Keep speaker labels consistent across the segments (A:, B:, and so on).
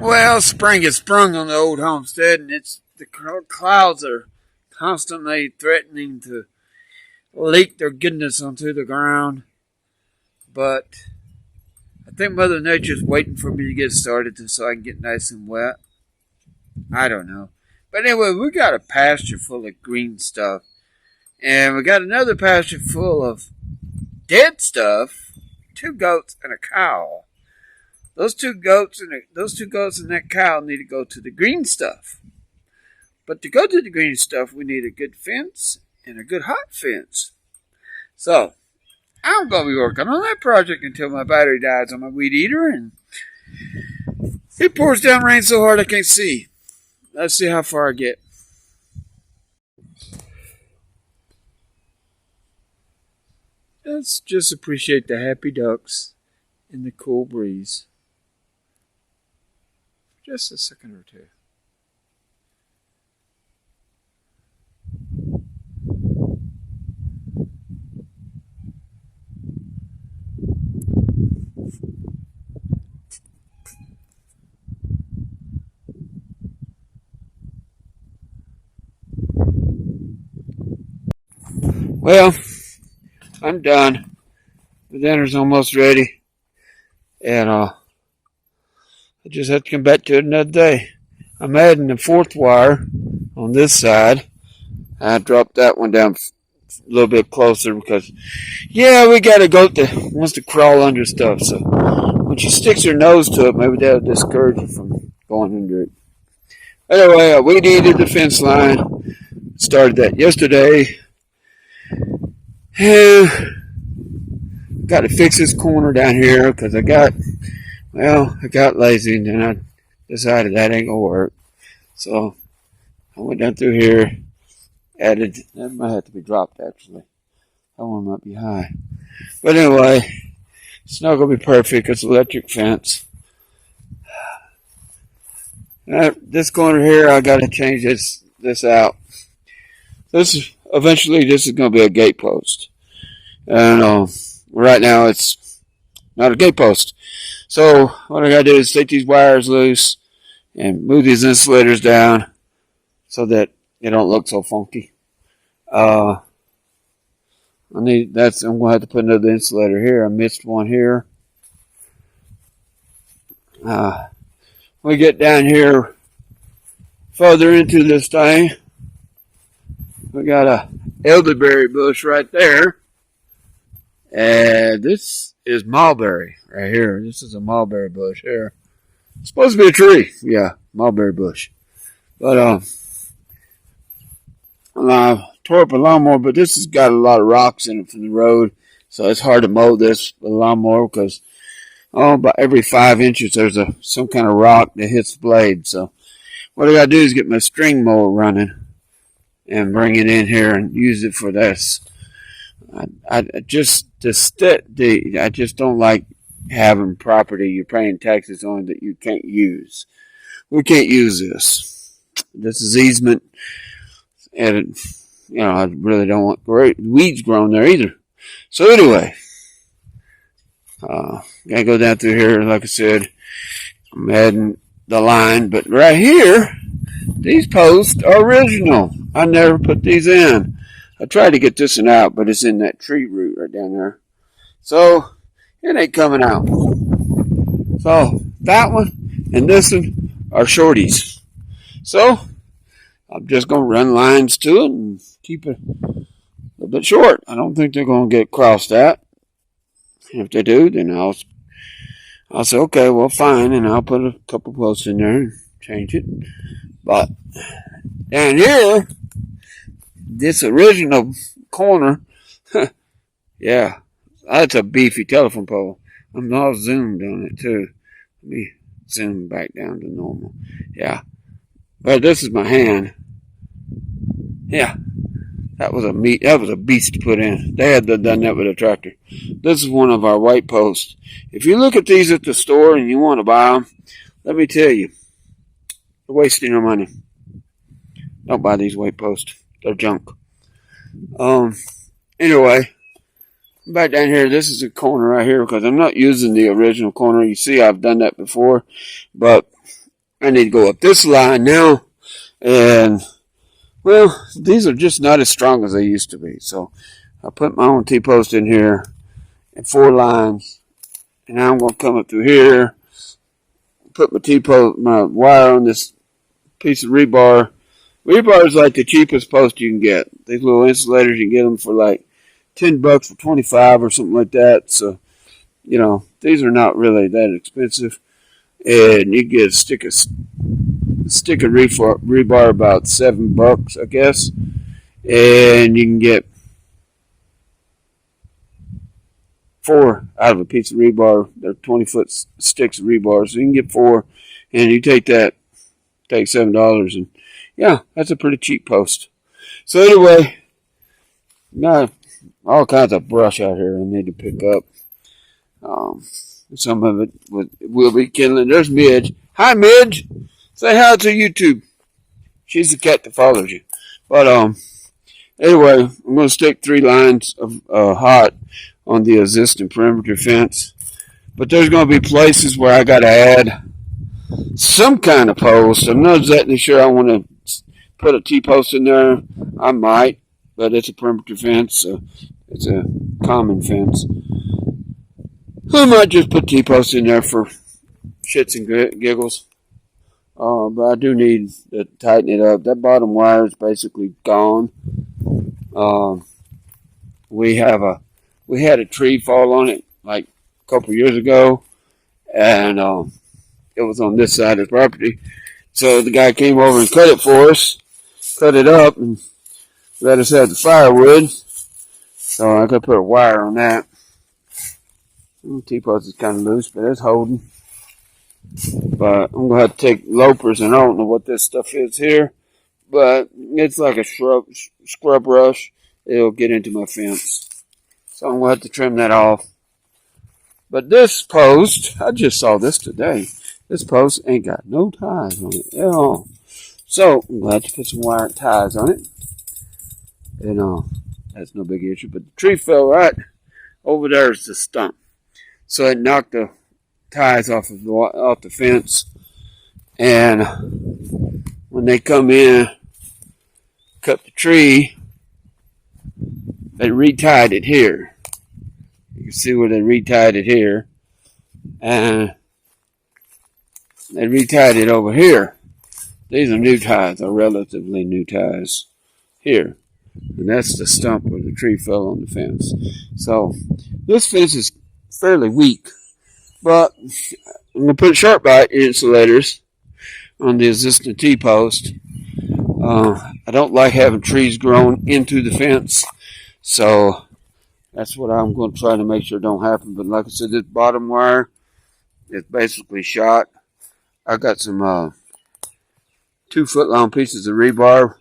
A: Well, spring has sprung on the old homestead, and the clouds are constantly threatening to leak their goodness onto the ground. But I think Mother Nature's waiting for me to get started so I can get nice and wet. I don't know. But anyway, we got a pasture full of green stuff, and we got another pasture full of dead stuff. 2 goats and a cow. Those two goats and that cow need to go to the green stuff. But to go to the green stuff, we need a good fence and a good hot fence. So I'm gonna be working on that project until my battery dies on my weed eater, and it pours down rain so hard I can't see. Let's see how far I get. Let's just appreciate the happy ducks in the cool breeze. Just a second or two. Well, I'm done. The dinner's almost ready. And I just have to come back to it another day. I'm adding the 4th wire on this side. I dropped that one down a little bit closer because, we got a goat that wants to crawl under stuff. So when she sticks her nose to it, maybe that'll discourage her from going under it. Anyway, I weed eated the fence line. Started that yesterday. Got to fix this corner down here because I got lazy and then I decided that ain't gonna work. So I went down through here, added, that might have to be dropped actually. That one might be high. But anyway, it's not gonna be perfect. It's electric fence. This corner here, I gotta change this out. Eventually this is gonna be a gate post. And right now it's not a gate post. So what I gotta do is take these wires loose and move these insulators down so that they don't look so funky. I'm gonna have to put another insulator here. I missed one here. We get down here further into this thing. We got a elderberry bush right there. And this is mulberry right here. This is a mulberry bush here. It's supposed to be a tree. Yeah, mulberry bush. But I tore up a lawnmower, but this has got a lot of rocks in it from the road. So it's hard to mow this with a lawnmower because about every 5 inches there's some kind of rock that hits the blade. So what I gotta do is get my string mower running and bring it in here and use it for this. I just don't like having property you're paying taxes on that you can't use. We can't use this. This is easement, and I really don't want weeds growing there either. So anyway, gotta go down through here. Like I said, I'm adding the line, but right here, these posts are original. I never put these in. I tried to get this one out, but it's in that tree root right down there. So, it ain't coming out. So, that one and this one are shorties. So, I'm just going to run lines to it and keep it a little bit short. I don't think they're going to get crossed at. If they do, then I'll say, okay, well, fine, and I'll put a couple posts in there and change it. But, down here, this original corner, yeah, that's a beefy telephone pole. I'm all zoomed on it too. Let me zoom back down to normal. Yeah, but this is my hand. Yeah, that was a beast to put in. They had done that with a tractor. This is one of our white posts. If you look at these at the store and you want to buy them, let me tell you, you're wasting your money. Don't buy these white posts. They're junk. Anyway, back down here, this is a corner right here because I'm not using the original corner. You see, I've done that before, but I need to go up this line now. And, well, these are just not as strong as they used to be. So I put my own T-post in here and 4 lines. And now I'm going to come up through here, put my T-post, my wire on this piece of rebar. Rebar is like the cheapest post you can get. These little insulators, you can get them for like $10 for 25 or something like that. So, you know, these are not really that expensive. And you get a stick of rebar about $7, I guess. And you can get 4 out of a piece of rebar. They're 20-foot sticks of rebar. So you can get 4. And you take $7. And yeah, that's a pretty cheap post. So anyway, now all kinds of brush out here I need to pick up. Some of it will be kindling. There's Midge. Hi, Midge. Say hi to YouTube. She's the cat that follows you. But anyway, I'm going to stick 3 lines of hot on the existing perimeter fence. But there's going to be places where I got to add some kind of post. I'm not exactly sure I want to put a T-post in there. I might, but it's a perimeter fence, so it's a common fence. I might just put T-posts in there for shits and giggles. But I do need to tighten it up. That bottom wire is basically gone. We had a tree fall on it like a couple years ago, and it was on this side of the property. So the guy came over and cut it for us, cut it up, and let us have the firewood. So I could put a wire on that. T-post is kind of loose, but it's holding. But I'm going to have to take loppers, and I don't know what this stuff is here, but it's like a scrub brush. It'll get into my fence. So I'm going to have to trim that off. But this post, I just saw this today. This post ain't got no ties on it at all. So I'm going to have to put some wire ties on it. And that's no big issue. But the tree fell right over there is the stump. So it knocked the ties off the fence. And when they come in, cut the tree, they retied it here. You can see where they retied it here. And they retied it over here. These are new ties, or relatively new ties here. And that's the stump where the tree fell on the fence. So this fence is fairly weak. But I'm going to put sharp bite insulators on the existing T-post. I don't like having trees grown into the fence. So that's what I'm going to try to make sure don't happen. But like I said, this bottom wire is basically shot. I got some 2-foot long pieces of rebar.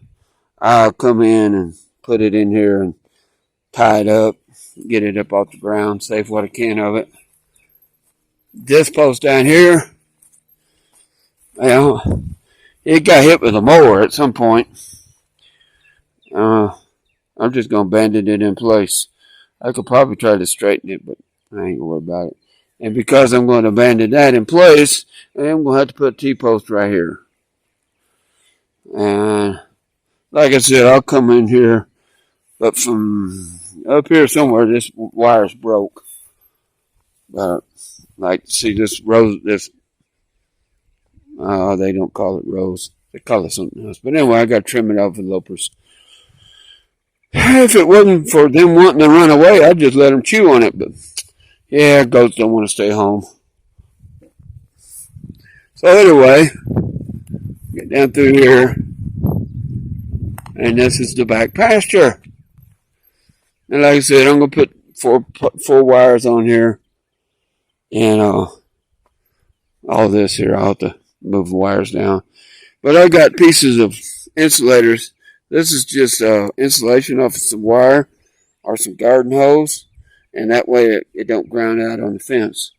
A: I'll come in and put it in here and tie it up, get it up off the ground, save what I can of it. This post down here, well, it got hit with a mower at some point. I'm just going to bandage it in place. I could probably try to straighten it, but I ain't going to worry about it. And because I'm going to bandage that in place, I'm going to have to put a T-post right here. And like I said, I'll come in here, but from up here somewhere, this wire's broke. But like, see this rose, they don't call it rose. They call it something else. But anyway, I got to trim it off with loppers. If it wasn't for them wanting to run away, I'd just let them chew on it. But yeah, goats don't want to stay home. So anyway, get down through here. And this is the back pasture. And like I said, I'm going to put four wires on here. And all this here, I'll have to move the wires down. But I got pieces of insulators. This is just insulation off of some wire or some garden hose. And that way it don't ground out on the fence.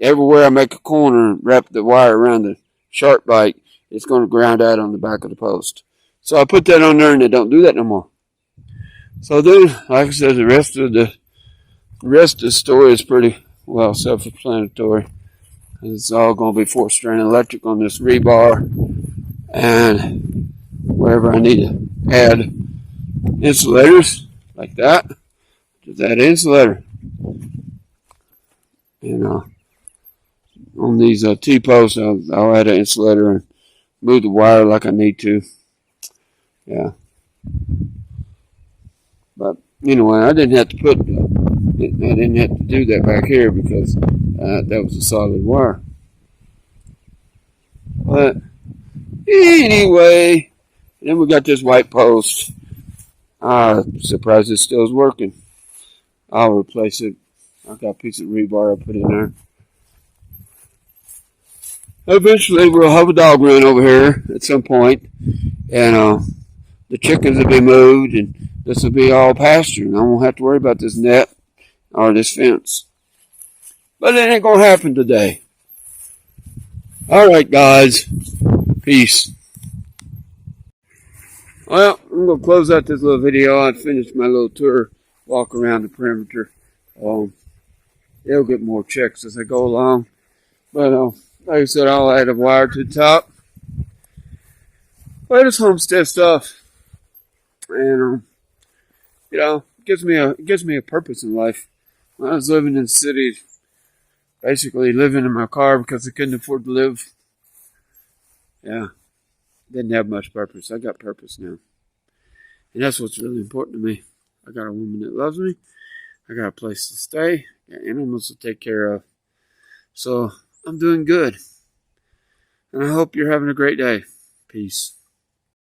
A: Everywhere I make a corner and wrap the wire around the sharp bite, it's going to ground out on the back of the post. So I put that on there and they don't do that no more. So then, like I said, the rest of the story is pretty well self-explanatory. It's all going to be 4-strand electric on this rebar, and wherever I need to add insulators like that, just add insulator. And on these T-posts, I'll add an insulator and move the wire like I need to. Yeah. But anyway, I didn't have to do that back here because that was a solid wire. But anyway, then we got this white post. I'm surprised it still is working. I'll replace it. I got a piece of rebar I'll put in there. Eventually, we'll have a dog run over here at some point, and the chickens will be moved, and this will be all pasture, and I won't have to worry about this net or this fence. But it ain't gonna happen today. All right, guys. Peace. Well, I'm gonna close out this little video. I finished my little tour, walk around the perimeter. They'll get more checks as I go along. But like I said, I'll add a wire to the top. But it's homestead stuff, and it gives me a purpose in life. When I was living in the city, basically living in my car because I couldn't afford to live, didn't have much purpose. I got purpose now, and that's what's really important to me. I got a woman that loves me. I got a place to stay. I got animals to take care of. So I'm doing good. And I hope you're having a great day. Peace.